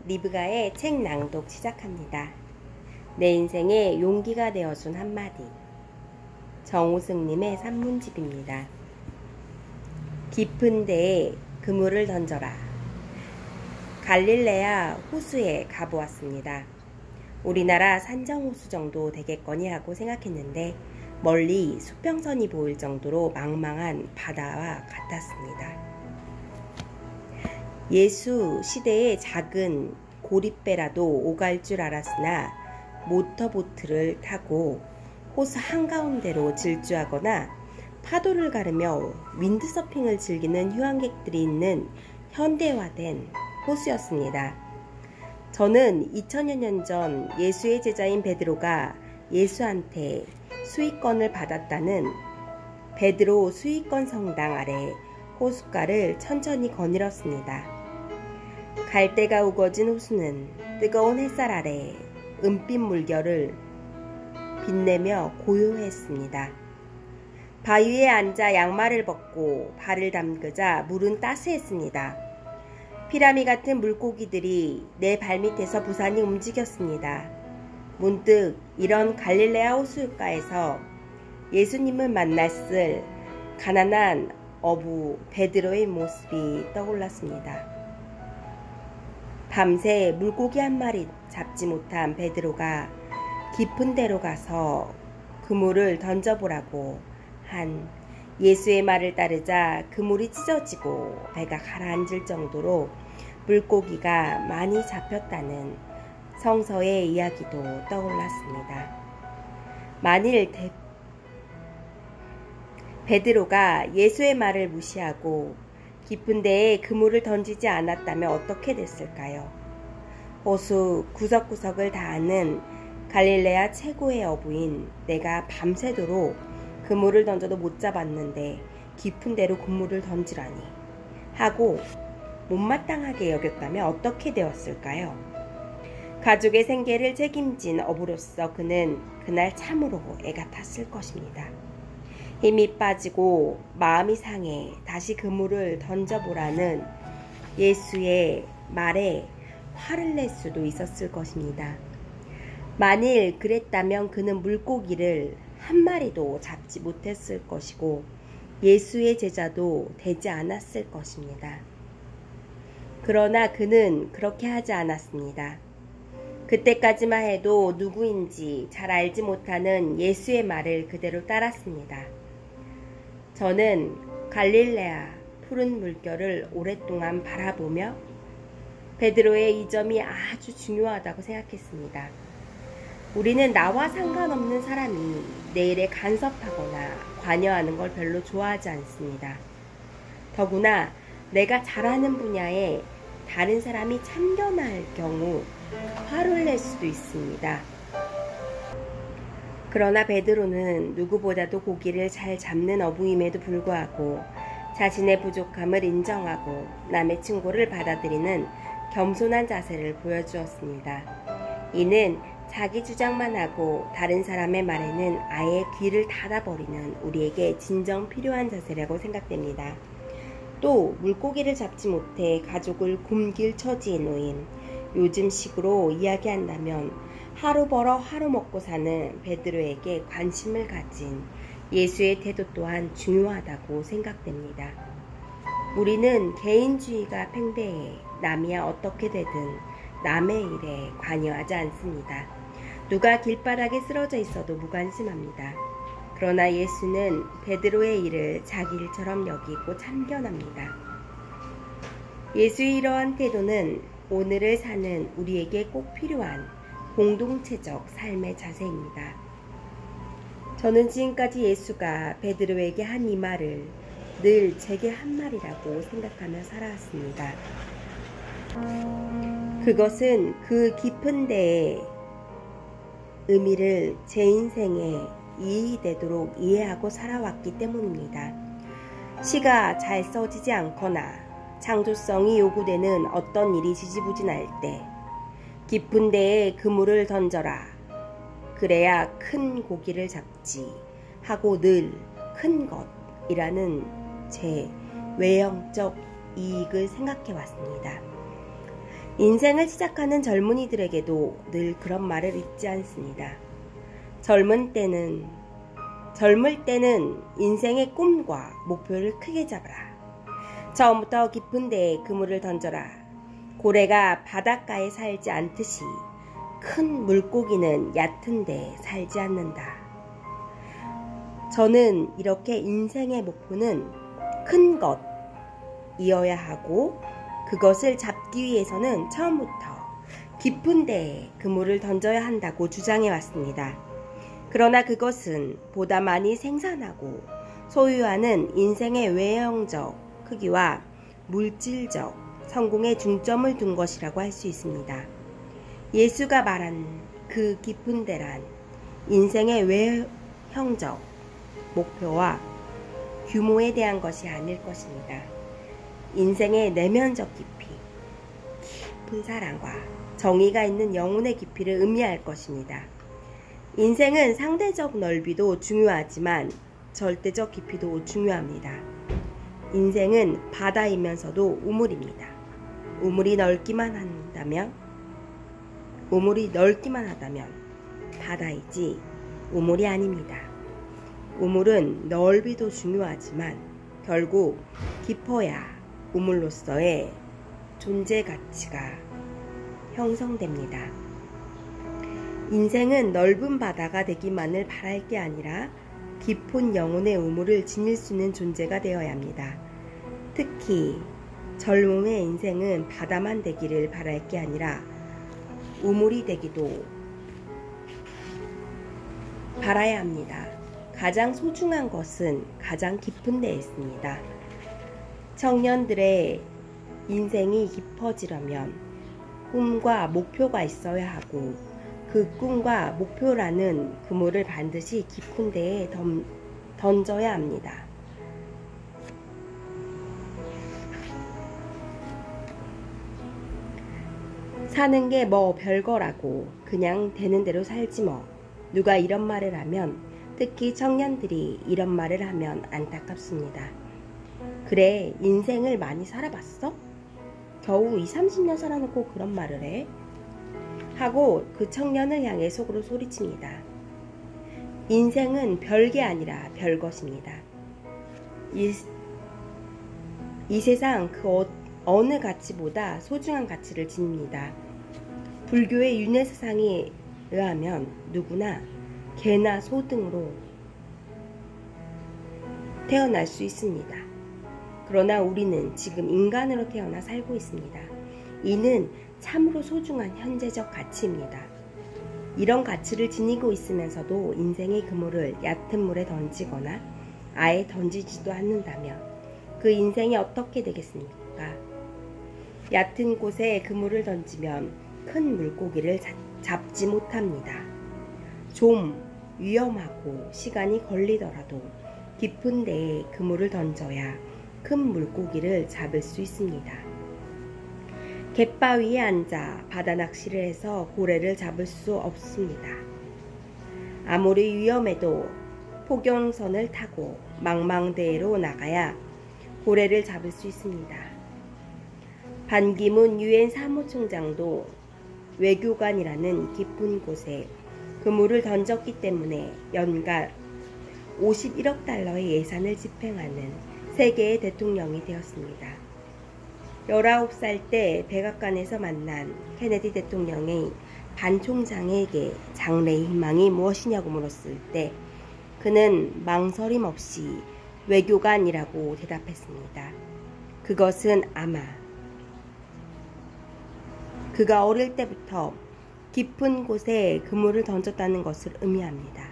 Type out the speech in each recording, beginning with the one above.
리브가의 책 낭독 시작합니다. 내 인생에 용기가 되어준 한마디. 정우승님의 산문집입니다. 깊은 데에 그물을 던져라. 갈릴레아 호수에 가보았습니다. 우리나라 산정호수 정도 되겠거니 하고 생각했는데 멀리 수평선이 보일 정도로 망망한 바다와 같았습니다. 예수 시대의 작은 고립배라도 오갈 줄 알았으나 모터보트를 타고 호수 한가운데로 질주하거나 파도를 가르며 윈드서핑을 즐기는 휴양객들이 있는 현대화된 호수였습니다. 저는 2000여 년 전 예수의 제자인 베드로가 예수한테 수익권을 받았다는 베드로 수익권 성당 아래 호숫가를 천천히 거닐었습니다. 갈대가 우거진 호수는 뜨거운 햇살 아래 은빛 물결을 빛내며 고요했습니다. 바위에 앉아 양말을 벗고 발을 담그자 물은 따스했습니다. 피라미 같은 물고기들이 내 발밑에서 부산히 움직였습니다. 문득 이런 갈릴레아 호숫가에서 예수님을 만났을 가난한 어부 베드로의 모습이 떠올랐습니다. 밤새 물고기 한 마리 잡지 못한 베드로가 깊은 데로 가서 그물을 던져보라고 한 예수의 말을 따르자 그물이 찢어지고 배가 가라앉을 정도로 물고기가 많이 잡혔다는 성서의 이야기도 떠올랐습니다. 만일 베드로가 예수의 말을 무시하고 깊은 데에 그물을 던지지 않았다면 어떻게 됐을까요? 호수 구석구석을 다 아는 갈릴레아 최고의 어부인 내가 밤새도록 그물을 던져도 못 잡았는데 깊은 데로 그물을 던지라니 하고 못마땅하게 여겼다면 어떻게 되었을까요? 가족의 생계를 책임진 어부로서 그는 그날 참으로 애가 탔을 것입니다. 힘이 빠지고 마음이 상해 다시 그물을 던져보라는 예수의 말에 화를 낼 수도 있었을 것입니다. 만일 그랬다면 그는 물고기를 한 마리도 잡지 못했을 것이고 예수의 제자도 되지 않았을 것입니다. 그러나 그는 그렇게 하지 않았습니다. 그때까지만 해도 누구인지 잘 알지 못하는 예수의 말을 그대로 따랐습니다. 저는 갈릴레아 푸른 물결을 오랫동안 바라보며 베드로의 이 점이 아주 중요하다고 생각했습니다. 우리는 나와 상관없는 사람이 내 일에 간섭하거나 관여하는 걸 별로 좋아하지 않습니다. 더구나 내가 잘하는 분야에 다른 사람이 참견할 경우 화를 낼 수도 있습니다. 그러나 베드로는 누구보다도 고기를 잘 잡는 어부임에도 불구하고 자신의 부족함을 인정하고 남의 충고를 받아들이는 겸손한 자세를 보여주었습니다. 이는 자기 주장만 하고 다른 사람의 말에는 아예 귀를 닫아버리는 우리에게 진정 필요한 자세라고 생각됩니다. 또 물고기를 잡지 못해 가족을 굶길 처지에 놓인 요즘식으로 이야기한다면 하루 벌어 하루 먹고 사는 베드로에게 관심을 가진 예수의 태도 또한 중요하다고 생각됩니다. 우리는 개인주의가 팽배해 남이야 어떻게 되든 남의 일에 관여하지 않습니다. 누가 길바닥에 쓰러져 있어도 무관심합니다. 그러나 예수는 베드로의 일을 자기 일처럼 여기고 참견합니다. 예수의 이러한 태도는 오늘을 사는 우리에게 꼭 필요한 공동체적 삶의 자세입니다. 저는 지금까지 예수가 베드로에게 한 이 말을 늘 제게 한 말이라고 생각하며 살아왔습니다. 그것은 그 깊은 데에 의미를 제 인생에 이익이 되도록 이해하고 살아왔기 때문입니다. 시가 잘 써지지 않거나 창조성이 요구되는 어떤 일이 지지부진할 때 깊은 데에 그물을 던져라. 그래야 큰 고기를 잡지 하고 늘 큰 것이라는 제 외형적 이익을 생각해 왔습니다. 인생을 시작하는 젊은이들에게도 늘 그런 말을 잊지 않습니다. 젊을 때는 인생의 꿈과 목표를 크게 잡아라. 처음부터 깊은 데에 그물을 던져라. 고래가 바닷가에 살지 않듯이 큰 물고기는 얕은 데에 살지 않는다. 저는 이렇게 인생의 목표는 큰 것이어야 하고 그것을 잡기 위해서는 처음부터 깊은 데에 그물을 던져야 한다고 주장해 왔습니다. 그러나 그것은 보다 많이 생산하고 소유하는 인생의 외형적 크기와 물질적 성공에 중점을 둔 것이라고 할 수 있습니다. 예수가 말한 그 깊은 데란 인생의 외형적 목표와 규모에 대한 것이 아닐 것입니다. 인생의 내면적 깊이, 깊은 사랑과 정의가 있는 영혼의 깊이를 의미할 것입니다. 인생은 상대적 넓이도 중요하지만 절대적 깊이도 중요합니다. 인생은 바다이면서도 우물입니다. 우물이 넓기만 하다면 바다이지 우물이 아닙니다. 우물은 넓이도 중요하지만 결국 깊어야 우물로서의 존재 가치가 형성됩니다. 인생은 넓은 바다가 되기만을 바랄 게 아니라 깊은 영혼의 우물을 지닐 수 있는 존재가 되어야 합니다. 특히 젊음의 인생은 바다만 되기를 바랄 게 아니라 우물이 되기도 바라야 합니다. 가장 소중한 것은 가장 깊은 데에 있습니다. 청년들의 인생이 깊어지려면 꿈과 목표가 있어야 하고 그 꿈과 목표라는 그물을 반드시 깊은 데에 던져야 합니다. 사는 게 뭐 별거라고 그냥 되는 대로 살지 뭐. 누가 이런 말을 하면, 특히 청년들이 이런 말을 하면 안타깝습니다. 그래, 인생을 많이 살아봤어? 겨우 20-30년 살아놓고 그런 말을 해? 하고 그 청년을 향해 속으로 소리칩니다. 인생은 별게 아니라 별것입니다. 이 세상 그 어느 가치보다 소중한 가치를 지닙니다. 불교의 윤회사상에 의하면 누구나 개나 소 등으로 태어날 수 있습니다. 그러나 우리는 지금 인간으로 태어나 살고 있습니다. 이는 참으로 소중한 현재적 가치입니다. 이런 가치를 지니고 있으면서도 인생의 그물을 얕은 물에 던지거나 아예 던지지도 않는다면 그 인생이 어떻게 되겠습니까? 얕은 곳에 그물을 던지면 큰 물고기를 잡지 못합니다. 좀 위험하고 시간이 걸리더라도 깊은 데에 그물을 던져야 큰 물고기를 잡을 수 있습니다. 갯바위에 앉아 바다 낚시를 해서 고래를 잡을 수 없습니다. 아무리 위험해도 포경선을 타고 망망대해로 나가야 고래를 잡을 수 있습니다. 반기문 유엔 사무총장도 외교관이라는 깊은 곳에 그물을 던졌기 때문에 연간 51억 달러의 예산을 집행하는 세계의 대통령이 되었습니다. 19살 때 백악관에서 만난 케네디 대통령의 반 총장에게 장래의 희망이 무엇이냐고 물었을 때 그는 망설임 없이 외교관이라고 대답했습니다. 그것은 아마 그가 어릴 때부터 깊은 곳에 그물을 던졌다는 것을 의미합니다.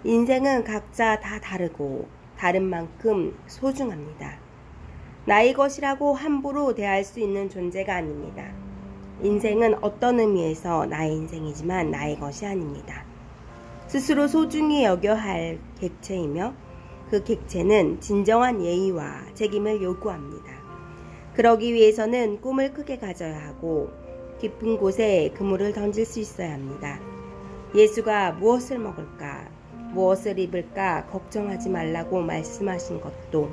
인생은 각자 다 다르고 다른 만큼 소중합니다. 나의 것이라고 함부로 대할 수 있는 존재가 아닙니다. 인생은 어떤 의미에서 나의 인생이지만 나의 것이 아닙니다. 스스로 소중히 여겨야 할 객체이며 그 객체는 진정한 예의와 책임을 요구합니다. 그러기 위해서는 꿈을 크게 가져야 하고 깊은 곳에 그물을 던질 수 있어야 합니다. 예수가 무엇을 먹을까, 무엇을 입을까 걱정하지 말라고 말씀하신 것도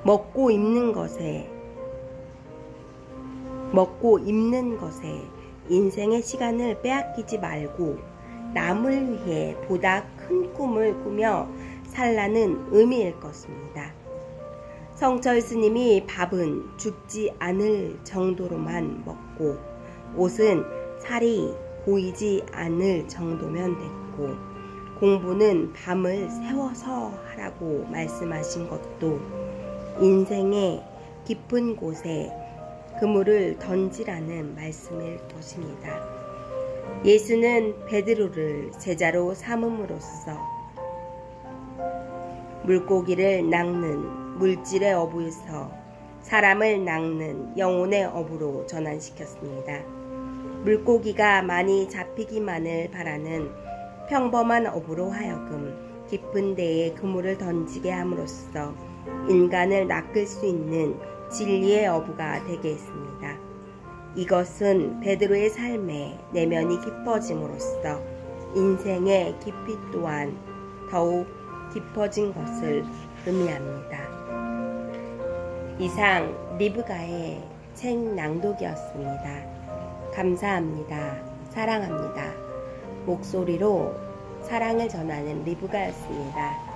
먹고 입는 것에 먹고 입는 것에 인생의 시간을 빼앗기지 말고 남을 위해 보다 큰 꿈을 꾸며 살라는 의미일 것입니다. 성철 스님이 밥은 죽지 않을 정도로만 먹고 옷은 살이 보이지 않을 정도면 됐고 공부는 밤을 새워서 하라고 말씀하신 것도 인생의 깊은 곳에 그물을 던지라는 말씀일 것입니다. 예수는 베드로를 제자로 삼음으로써 물고기를 낚는 물질의 어부에서 사람을 낚는 영혼의 어부로 전환시켰습니다. 물고기가 많이 잡히기만을 바라는 평범한 어부로 하여금 깊은 데에 그물을 던지게 함으로써 인간을 낚을 수 있는 진리의 어부가 되게 했습니다. 이것은 베드로의 삶의 내면이 깊어짐으로써 인생의 깊이 또한 더욱 깊어진 것을 의미합니다. 이상 리브가의 책 낭독이었습니다. 감사합니다. 사랑합니다. 목소리로 사랑을 전하는 리브가였습니다.